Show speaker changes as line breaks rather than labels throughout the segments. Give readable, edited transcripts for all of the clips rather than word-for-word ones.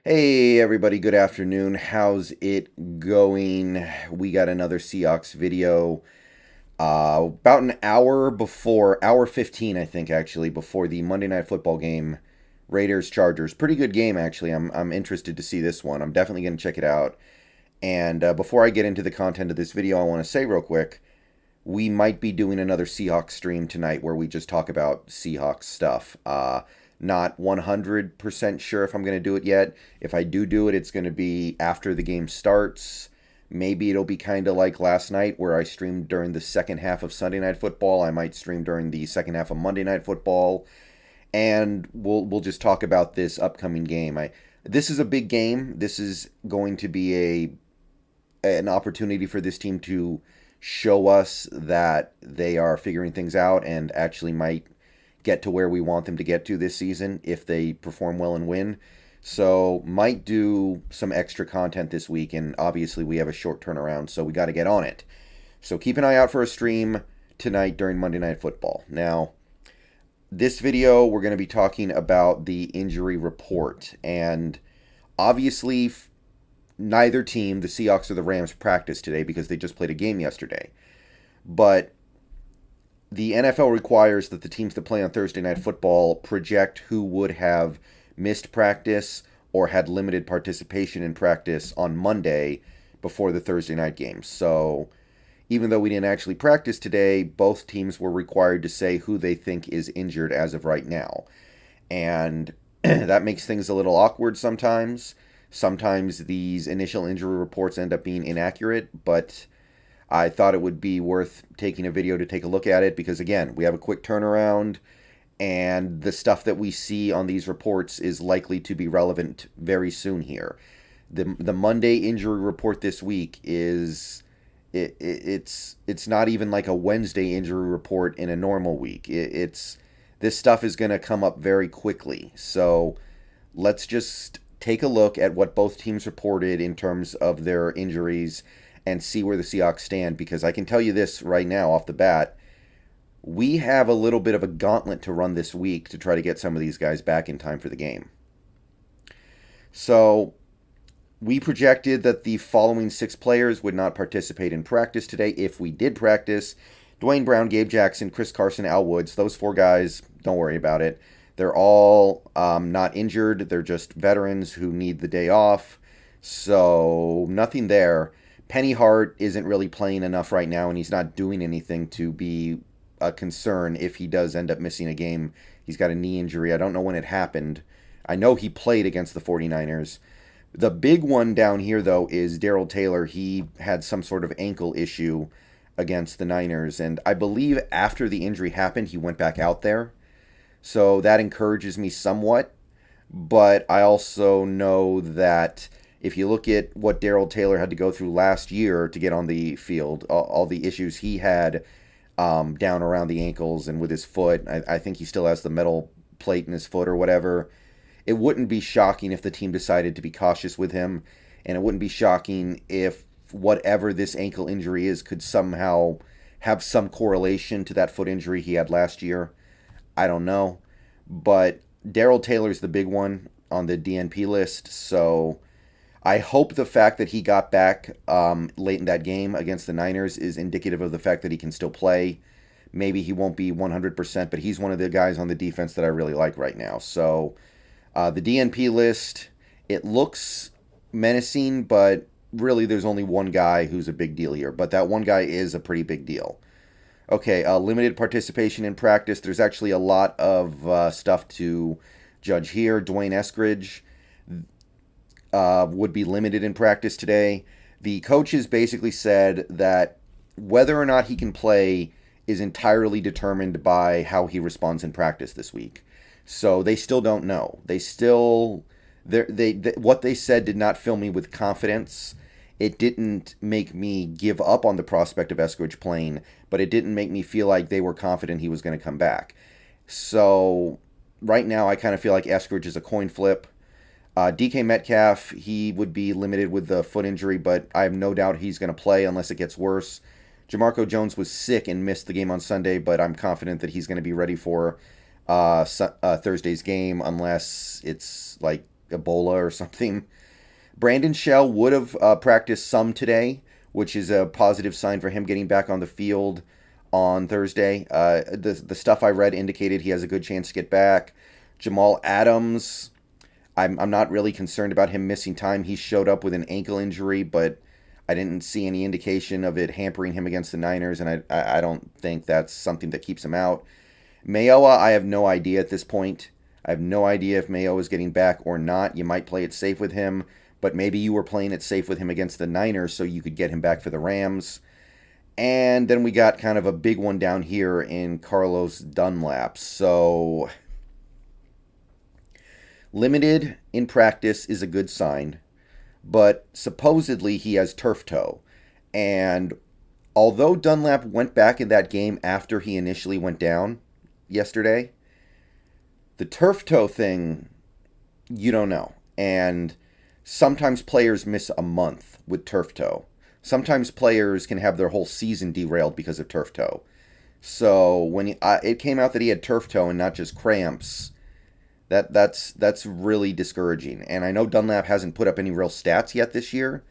Hey everybody, good afternoon. How's it going? We got another Seahawks video about an hour before, hour 15 I think actually, before the Monday Night Football game, Raiders Chargers. Pretty good game actually. I'm interested to see this one. I'm definitely going to check it out. And before I get into the content of this video, I want to say real quick, we might be doing another Seahawks stream tonight where we just talk about Seahawks stuff. Not 100% sure if I'm going to do it yet. If I do it, it's going to be after the game starts. Maybe it'll be kind of like last night where I streamed during the second half of Sunday Night Football. I might stream during the second half of Monday Night Football. And we'll just talk about this upcoming game. This is a big game. This is going to be an opportunity for this team to show us that they are figuring things out and actually might get to where we want them to get to this season if they perform well and win. So might do some extra content this week, and obviously we have a short turnaround, so we got to get on it. So keep an eye out for a stream tonight during Monday Night Football. Now, this video we're going to be talking about the injury report, and obviously neither team, the Seahawks or the Rams, practiced today because they just played a game yesterday. But the NFL requires that the teams that play on Thursday Night Football project who would have missed practice or had limited participation in practice on Monday before the Thursday night game. So even though we didn't actually practice today, both teams were required to say who they think is injured as of right now. And that makes things a little awkward sometimes. Sometimes these initial injury reports end up being inaccurate, but I thought it would be worth taking a video to take a look at it because, again, we have a quick turnaround, and the stuff that we see on these reports is likely to be relevant very soon here. The Monday injury report this week is it's not even like a Wednesday injury report in a normal week. This stuff is going to come up very quickly. So let's just take a look at what both teams reported in terms of their injuries and see where the Seahawks stand, because I can tell you this right now off the bat, we have a little bit of a gauntlet to run this week to try to get some of these guys back in time for the game. So we projected that the following 6 players would not participate in practice today if we did practice. Dwayne Brown, Gabe Jackson, Chris Carson, Al Woods, those 4 guys, don't worry about it. They're all not injured. They're just veterans who need the day off. So nothing there. Penny Hart isn't really playing enough right now, and he's not doing anything to be a concern if he does end up missing a game. He's got a knee injury. I don't know when it happened. I know he played against the 49ers. The big one down here, though, is Darrell Taylor. He had some sort of ankle issue against the Niners, and I believe after the injury happened, he went back out there. So that encourages me somewhat, but I also know that if you look at what Darrell Taylor had to go through last year to get on the field, all the issues he had down around the ankles and with his foot, I think he still has the metal plate in his foot or whatever. It wouldn't be shocking if the team decided to be cautious with him, and it wouldn't be shocking if whatever this ankle injury is could somehow have some correlation to that foot injury he had last year. I don't know. But Darrell Taylor's the big one on the DNP list, so I hope the fact that he got back late in that game against the Niners is indicative of the fact that he can still play. Maybe he won't be 100%, but he's one of the guys on the defense that I really like right now. So the DNP list, it looks menacing, but really there's only one guy who's a big deal here. But that one guy is a pretty big deal. Okay, limited participation in practice. There's actually a lot of stuff to judge here. Dwayne Eskridge would be limited in practice today. The coaches basically said that whether or not he can play is entirely determined by how he responds in practice this week. So they still don't know. What they said did not fill me with confidence. It didn't make me give up on the prospect of Eskridge playing, but it didn't make me feel like they were confident he was going to come back. So right now I kind of feel like Eskridge is a coin flip. DK Metcalf, he would be limited with the foot injury, but I have no doubt he's going to play unless it gets worse. Jamarco Jones was sick and missed the game on Sunday, but I'm confident that he's going to be ready for Thursday's game unless it's like Ebola or something. Brandon Shell would have practiced some today, which is a positive sign for him getting back on the field on Thursday. The stuff I read indicated he has a good chance to get back. Jamal Adams, I'm not really concerned about him missing time. He showed up with an ankle injury, but I didn't see any indication of it hampering him against the Niners, and I don't think that's something that keeps him out. Mayowa, I have no idea at this point. I have no idea if Mayo is getting back or not. You might play it safe with him, but maybe you were playing it safe with him against the Niners so you could get him back for the Rams. And then we got kind of a big one down here in Carlos Dunlap. So, limited in practice is a good sign, but supposedly he has turf toe. And although Dunlap went back in that game after he initially went down yesterday, the turf toe thing, you don't know. And sometimes players miss a month with turf toe. Sometimes players can have their whole season derailed because of turf toe. So when it came out that he had turf toe and not just cramps, that's really discouraging. And I know Dunlap hasn't put up any real stats yet this year,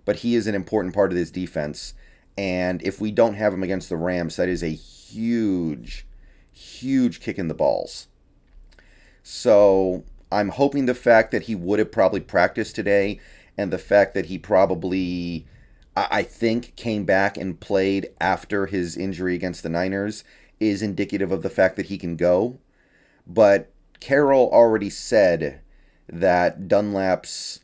but he is an important part of this defense. And if we don't have him against the Rams, that is a huge, huge kick in the balls. So I'm hoping the fact that he would have probably practiced today and the fact that he probably, I think, came back and played after his injury against the Niners is indicative of the fact that he can go. But Carroll already said that Dunlap's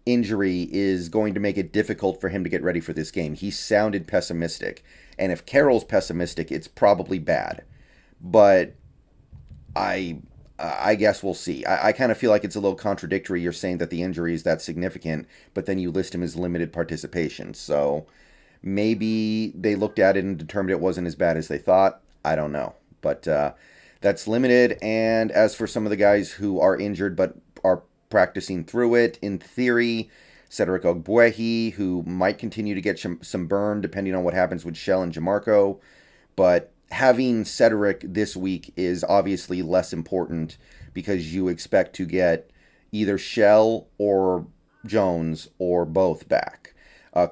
injury is going to make it difficult for him to get ready for this game. He sounded pessimistic. And if Carroll's pessimistic, it's probably bad. But I guess we'll see. I kind of feel like it's a little contradictory. You're saying that the injury is that significant, but then you list him as limited participation. So maybe they looked at it and determined it wasn't as bad as they thought. I don't know. But that's limited. And as for some of the guys who are injured but are practicing through it, in theory, Cedric Ogbuehi, who might continue to get some burn depending on what happens with Shell and Jamarco. But having Cedric this week is obviously less important because you expect to get either Shell or Jones or both back.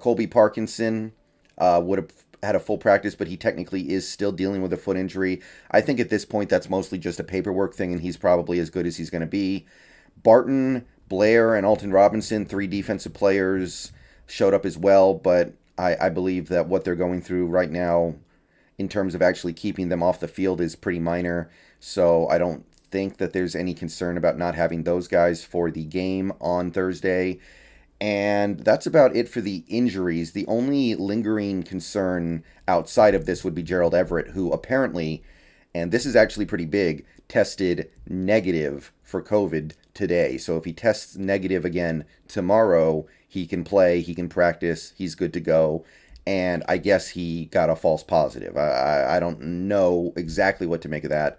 Colby Parkinson would have had a full practice, but he technically is still dealing with a foot injury. I think at this point that's mostly just a paperwork thing, and he's probably as good as he's going to be. Barton, Blair, and Alton Robinson, 3 defensive players, showed up as well, but I believe that what they're going through right now in terms of actually keeping them off the field is pretty minor. So I don't think that there's any concern about not having those guys for the game on Thursday. And that's about it for the injuries. The only lingering concern outside of this would be Gerald Everett, who apparently, and this is actually pretty big, tested negative for COVID today. So if he tests negative again tomorrow, he can play, he can practice, he's good to go. And I guess he got a false positive. I don't know exactly what to make of that.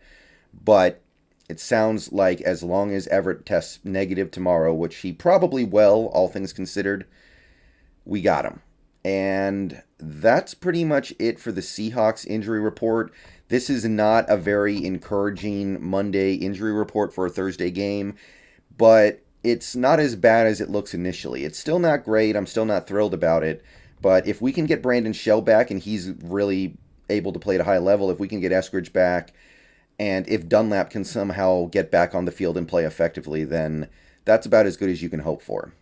But it sounds like as long as Everett tests negative tomorrow, which he probably will, all things considered, we got him. And that's pretty much it for the Seahawks injury report. This is not a very encouraging Monday injury report for a Thursday game, but it's not as bad as it looks initially. It's still not great. I'm still not thrilled about it. But if we can get Brandon Shell back and he's really able to play at a high level, if we can get Eskridge back, and if Dunlap can somehow get back on the field and play effectively, then that's about as good as you can hope for.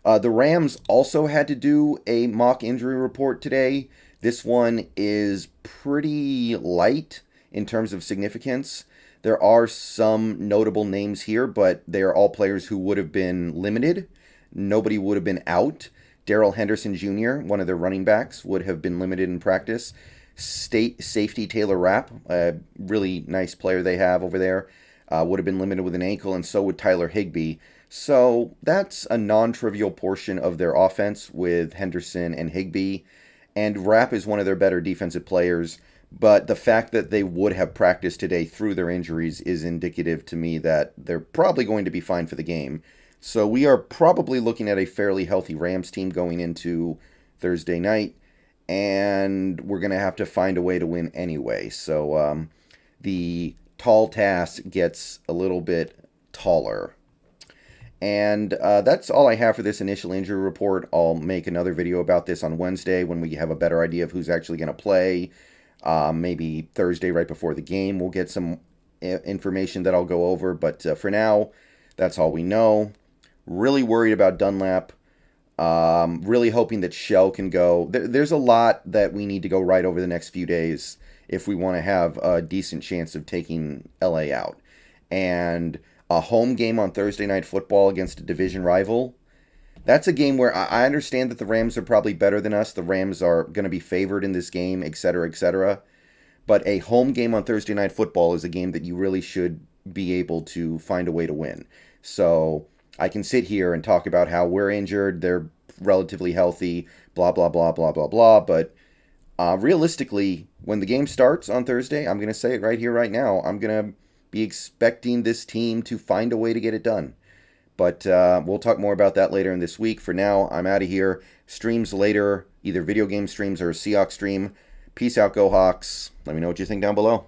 The Rams also had to do a mock injury report today. This one is pretty light in terms of significance. There are some notable names here, but they are all players who would have been limited. Nobody would have been out. Darrell Henderson Jr., one of their running backs, would have been limited in practice. State safety Taylor Rapp, a really nice player they have over there, would have been limited with an ankle, and so would Tyler Higbee. So that's a non-trivial portion of their offense with Henderson and Higbee. And Rapp is one of their better defensive players. But the fact that they would have practiced today through their injuries is indicative to me that they're probably going to be fine for the game. So we are probably looking at a fairly healthy Rams team going into Thursday night. And we're going to have to find a way to win anyway. So the tall task gets a little bit taller. And that's all I have for this initial injury report. I'll make another video about this on Wednesday when we have a better idea of who's actually going to play. Maybe Thursday, right before the game, we'll get some information that I'll go over. But for now, that's all we know. Really worried about Dunlap. Really hoping that Shell can go. There's a lot that we need to go right over the next few days if we want to have a decent chance of taking LA out. And a home game on Thursday Night Football against a division rival, that's a game where I understand that the Rams are probably better than us. The Rams are going to be favored in this game, etc., etc. But a home game on Thursday Night Football is a game that you really should be able to find a way to win. So I can sit here and talk about how we're injured, they're relatively healthy, blah, blah, blah, blah, blah, blah. But realistically, when the game starts on Thursday, I'm going to say it right here, right now, I'm going to be expecting this team to find a way to get it done. But we'll talk more about that later in this week. For now, I'm out of here. Streams later, either video game streams or a Seahawks stream. Peace out, Go Hawks. Let me know what you think down below.